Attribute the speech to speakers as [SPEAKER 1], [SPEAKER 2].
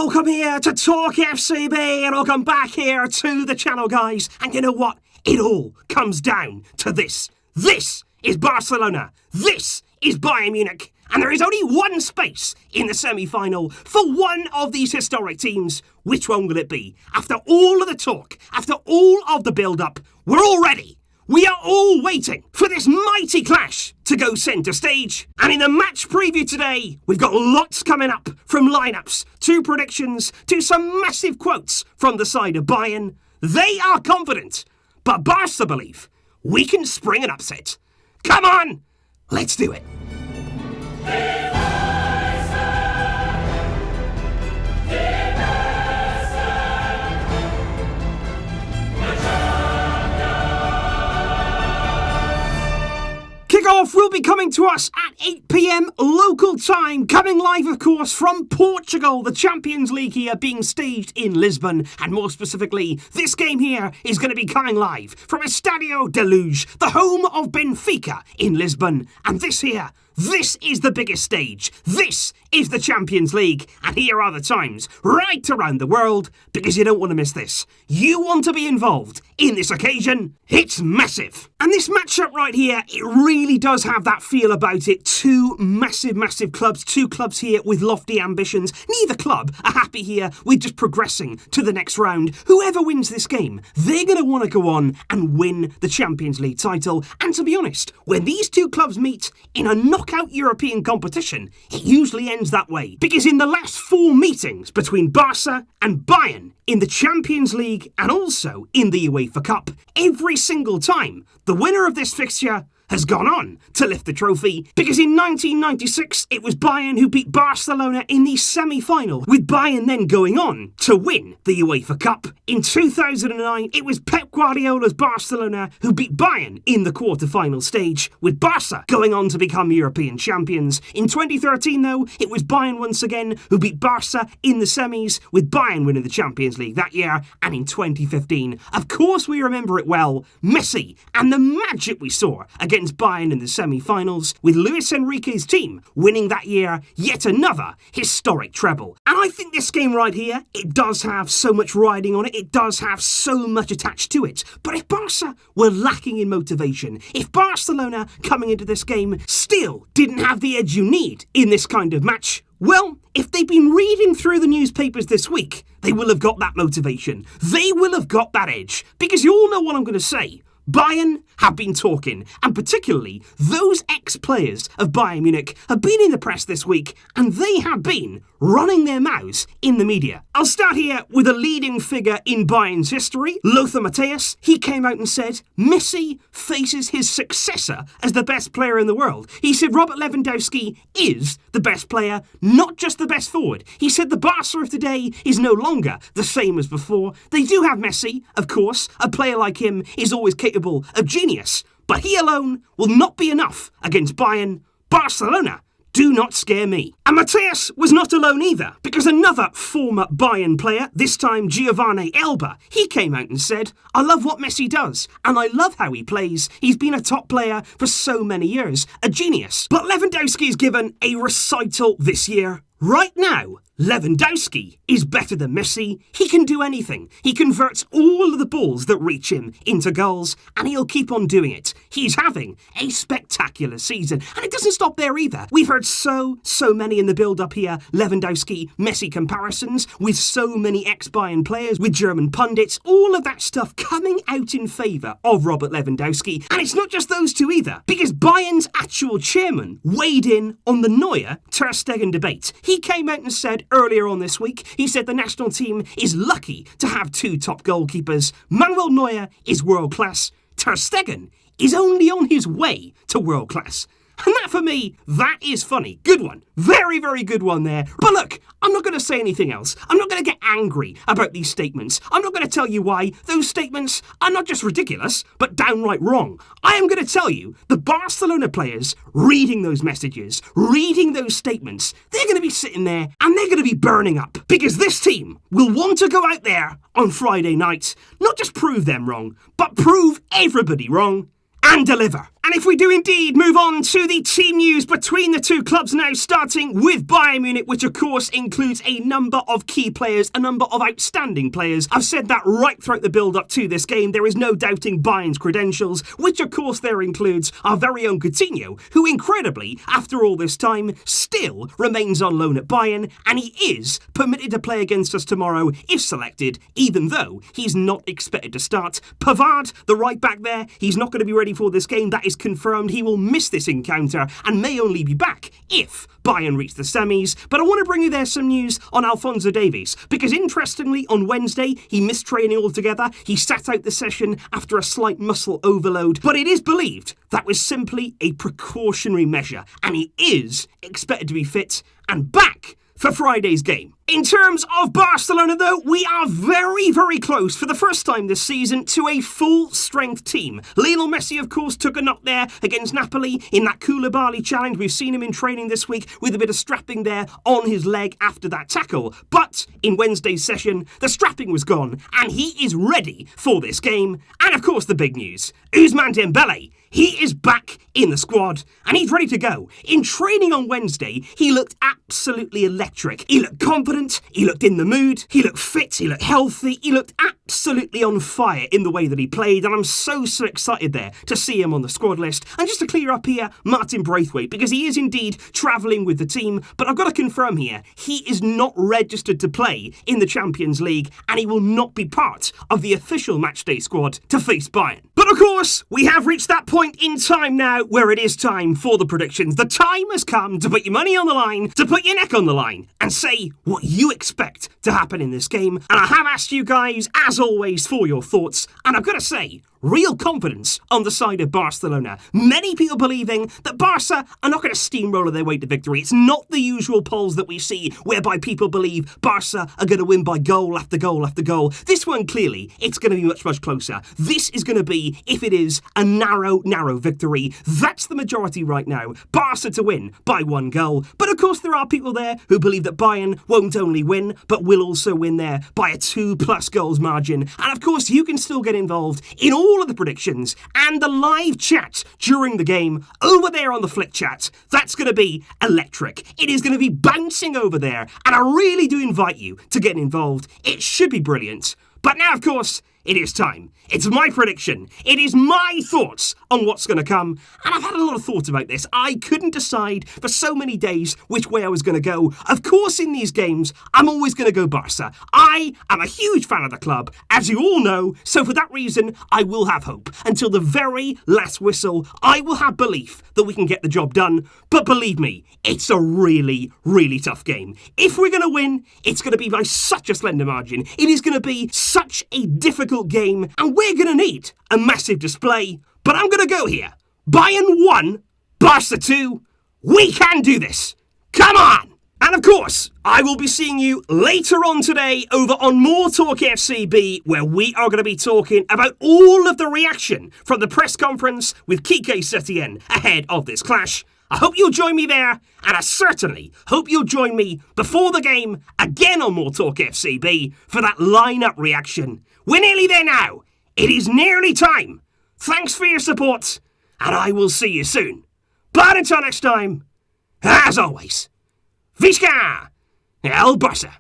[SPEAKER 1] welcome here to TalkFCB and welcome back here to the channel, guys. And you know what? It all comes down to this. This is Barcelona. This is Bayern Munich. And there is only one space in the semi-final for one of these historic teams. Which one will it be? After all of the talk, after all of the build-up, we're all ready. We are all waiting for this mighty clash to go centre stage. And in the match preview today, we've got lots coming up, from lineups to predictions to some massive quotes from the side of Bayern. They are confident, but Barca believe we can spring an upset. Come on, let's do it. Kickoff will be coming to us at 8 p.m. local time, coming live, of course, from Portugal. The Champions League here being staged in Lisbon, and more specifically, this game here is going to be coming live from Estadio da Luz, the home of Benfica in Lisbon. And this is the biggest stage. This is the Champions League. And here are the times right around the world, because you don't want to miss this. You want to be involved in this occasion. It's massive. And this matchup right here, it really does have that feel about it. Two massive clubs. Two clubs here with lofty ambitions. Neither club are happy here with just progressing to the next round. Whoever wins this game, they're going to want to go on and win the Champions League title. And to be honest, when these two clubs meet in a knockout European competition, it usually ends that way. Because in the last 4 meetings between Barca and Bayern in the Champions League and also in the UEFA Cup, every single time the winner of this fixture has gone on to lift the trophy, because in 1996 it was Bayern who beat Barcelona in the semi-final, with Bayern then going on to win the UEFA Cup. In 2009 it was Pep Guardiola's Barcelona who beat Bayern in the quarter-final stage, with Barca going on to become European champions. In 2013 though, it was Bayern once again who beat Barca in the semis, with Bayern winning the Champions League that year. And in 2015, of course we remember it well, Messi and the magic we saw against Bayern in the semi-finals, with Luis Enrique's team winning that year yet another historic treble. And I think this game right here, it does have so much riding on it, it does have so much attached to it. But if Barca were lacking in motivation, if Barcelona coming into this game still didn't have the edge you need in this kind of match, well, if they've been reading through the newspapers this week, they will have got that motivation. They will have got that edge. Because you all know what I'm going to say. Bayern have been talking, and particularly those ex-players of Bayern Munich have been in the press this week, and they have been running their mouths in the media. I'll start here with a leading figure in Bayern's history, Lothar Matthäus. He came out and said Messi faces his successor as the best player in the world. He said Robert Lewandowski is the best player, not just the best forward. He said the Barca of today is no longer the same as before. They do have Messi, of course. A player like him is always capable of genius, but he alone will not be enough against Bayern. Barcelona do not scare me. And Matthäus was not alone either, because another former Bayern player, this time Giovanni Elba, he came out and said, I love what Messi does, and I love how he plays. He's been a top player for so many years, a genius. But Lewandowski is given a recital this year. Right now, Lewandowski is better than Messi. He can do anything. He converts all of the balls that reach him into goals, and he'll keep on doing it. He's having a spectacular season, and it doesn't stop there either. We've heard so many in the build-up here, Lewandowski-Messi comparisons, with so many ex-Bayern players, with German pundits, all of that stuff coming out in favour of Robert Lewandowski. And it's not just those two either, because Bayern's actual chairman weighed in on the Neuer-Ter Stegen debate. He came out and said earlier on this week, he said the national team is lucky to have 2 top goalkeepers. Manuel Neuer is world class. Ter Stegen is only on his way to world class. And that, for me, that is funny. Good one. Very good one there. But look, I'm not going to say anything else. I'm not going to get angry about these statements. I'm not going to tell you why those statements are not just ridiculous, but downright wrong. I am going to tell you the Barcelona players reading those messages, reading those statements, they're going to be sitting there and they're going to be burning up. Because this team will want to go out there on Friday night, not just prove them wrong, but prove everybody wrong and deliver. And if we do indeed move on to the team news between the two clubs now, starting with Bayern Munich, which of course includes a number of key players, a number of outstanding players. I've said that right throughout the build-up to this game. There is no doubting Bayern's credentials, which of course there includes our very own Coutinho, who incredibly, after all this time, still remains on loan at Bayern, and he is permitted to play against us tomorrow if selected, even though he's not expected to start. Pavard, the right back there, he's not going to be ready for this game. That is confirmed. He will miss this encounter and may only be back if Bayern reach the semis. But I want to bring you there some news on Alfonso Davies, because interestingly on Wednesday he missed training altogether. He sat out the session after a slight muscle overload, but it is believed that was simply a precautionary measure, and he is expected to be fit and back for Friday's game. In terms of Barcelona, though, we are very, very close for the first time this season to a full-strength team. Lionel Messi, of course, took a knock there against Napoli in that Koulibaly challenge. We've seen him in training this week with a bit of strapping there on his leg after that tackle. But in Wednesday's session, the strapping was gone, and he is ready for this game. And, of course, the big news. Ousmane Dembele, he is back in the squad, and he's ready to go. In training on Wednesday, he looked absolutely electric. He looked confident, he looked in the mood, he looked fit, he looked healthy, he looked absolutely on fire in the way that he played, and I'm so excited there to see him on the squad list. And just to clear up here, Martin Braithwaite, because he is indeed travelling with the team, but I've got to confirm here, he is not registered to play in the Champions League, and he will not be part of the official matchday squad to face Bayern. But of course, we have reached that point in time now where it is time for the predictions. The time has come to put your money on the line, to put your neck on the line, and say what you expect to happen in this game. And I have asked you guys, as always, for your thoughts, and I've got to say, real confidence on the side of Barcelona. Many people believing that Barca are not going to steamroller their way to victory. It's not the usual polls that we see whereby people believe Barca are going to win by goal after goal after goal. This one, clearly, it's going to be much, much closer. This is going to be, if it is, a narrow victory. That's the majority right now. Barca to win by 1 goal. But of course, there are people there who believe that Bayern won't only win, but will also win there by a 2+ goals margin. And of course, you can still get involved in all of the predictions and the live chat during the game over there on the Flick chat. That's going to be electric. It is going to be bouncing over there, and I really do invite you to get involved. It should be brilliant. But now, of course, it is time. It's my prediction. It is my thoughts on what's going to come. And I've had a lot of thoughts about this. I couldn't decide for so many days which way I was going to go. Of course, in these games, I'm always going to go Barca. I am a huge fan of the club, as you all know. So for that reason, I will have hope. Until the very last whistle, I will have belief that we can get the job done. But believe me, it's a really, really tough game. If we're going to win, it's going to be by such a slender margin. It is going to be such a difficult game, and we're going to need a massive display. But I'm going to go here. Bayern 1, Barca 2. We can do this. Come on! And of course, I will be seeing you later on today over on more TalkFCB, where we are going to be talking about all of the reaction from the press conference with Quique Setien ahead of this clash. I hope you'll join me there, and I certainly hope you'll join me before the game again on more TalkFCB for that lineup reaction. We're nearly there now. It is nearly time. Thanks for your support, and I will see you soon. But until next time, as always, Visca el Barça!